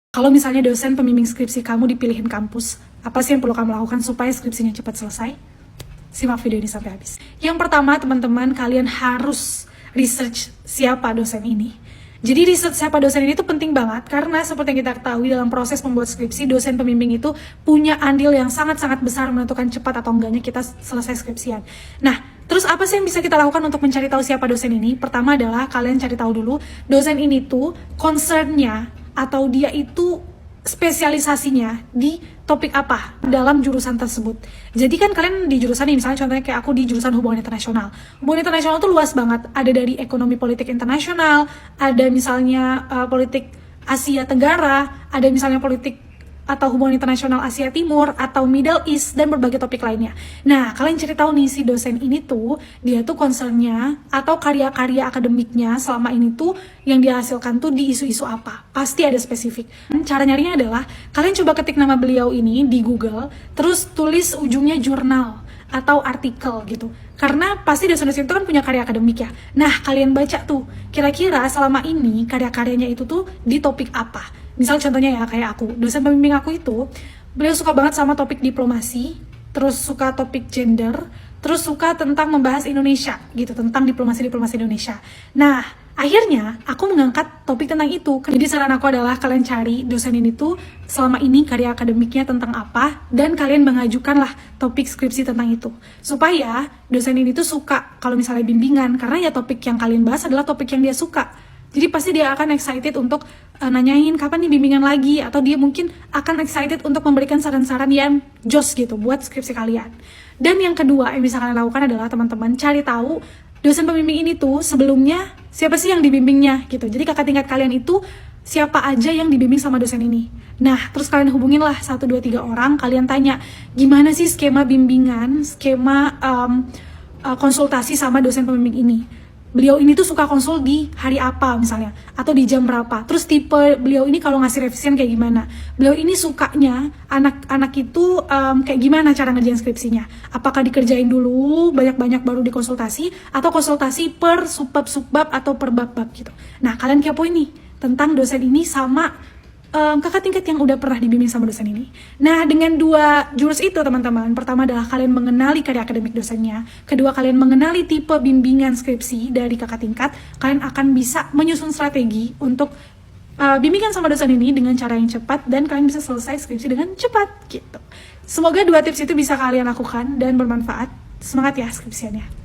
Kalau misalnya dosen pembimbing skripsi kamu dipilihin kampus, apa sih yang perlu kamu lakukan supaya skripsinya cepat selesai? Simak video ini sampai habis. Yang pertama, teman-teman, kalian harus research siapa dosen ini. Jadi research siapa dosen ini itu penting banget, karena seperti yang kita ketahui dalam proses membuat skripsi, dosen pembimbing itu punya andil yang sangat-sangat besar menentukan cepat atau enggaknya kita selesai skripsian. Nah, terus apa sih yang bisa kita lakukan untuk mencari tahu siapa dosen ini? Pertama adalah kalian cari tahu dulu dosen ini tuh concernnya atau dia itu spesialisasinya di topik apa dalam jurusan tersebut. Jadi kan kalian di jurusan ini, misalnya contohnya kayak aku di jurusan hubungan internasional. Hubungan internasional tuh luas banget. Ada dari ekonomi politik internasional, ada misalnya politik Asia Tenggara, ada misalnya politik atau hubungan internasional Asia Timur, atau Middle East, dan berbagai topik lainnya. Nah, kalian cari tahu nih si dosen ini tuh, dia tuh concernnya atau karya-karya akademiknya selama ini tuh yang dia hasilkan tuh di isu-isu apa. Pasti ada spesifik. Cara nyarinya adalah, kalian coba ketik nama beliau ini di Google, terus tulis ujungnya jurnal atau artikel gitu. Karena pasti dosen-dosen itu kan punya karya akademik ya. Nah, kalian baca tuh, kira-kira selama ini karya-karyanya itu tuh di topik apa. Misal contohnya ya kayak aku, dosen pembimbing aku itu, beliau suka banget sama topik diplomasi, terus suka topik gender, terus suka tentang membahas Indonesia gitu, tentang diplomasi Indonesia. Nah, akhirnya aku mengangkat topik tentang itu. Jadi saran aku adalah kalian cari dosen ini tuh selama ini karya akademiknya tentang apa, dan kalian mengajukanlah topik skripsi tentang itu. Supaya dosen ini tuh suka kalau misalnya bimbingan, karena ya topik yang kalian bahas adalah topik yang dia suka. Jadi pasti dia akan excited untuk nanyain kapan nih bimbingan lagi, atau dia mungkin akan excited untuk memberikan saran-saran yang jos gitu buat skripsi kalian. Dan yang kedua yang bisa kalian lakukan adalah teman-teman cari tahu dosen pembimbing ini tuh sebelumnya siapa sih yang dibimbingnya gitu. Jadi kakak tingkat kalian itu siapa aja yang dibimbing sama dosen ini. Nah, terus kalian hubunginlah 1, 2, 3 orang, kalian tanya gimana sih skema bimbingan, skema konsultasi sama dosen pembimbing ini. Beliau ini tuh suka konsul di hari apa misalnya, atau di jam berapa. Terus tipe beliau ini kalau ngasih revisian kayak gimana. Beliau ini sukanya anak-anak itu kayak gimana cara ngerjain skripsinya. Apakah dikerjain dulu banyak-banyak baru dikonsultasi, atau konsultasi per subbab atau per bab-bab gitu. Nah, kalian kepoin nih tentang dosen ini sama kakak tingkat yang udah pernah dibimbing sama dosen ini. Nah, dengan 2 jurus itu teman-teman, pertama adalah kalian mengenali karya akademik dosennya, kedua kalian mengenali tipe bimbingan skripsi dari kakak tingkat, kalian akan bisa menyusun strategi untuk bimbingan sama dosen ini dengan cara yang cepat, dan kalian bisa selesai skripsi dengan cepat gitu. Semoga 2 tips itu bisa kalian lakukan dan bermanfaat. Semangat ya skripsiannya.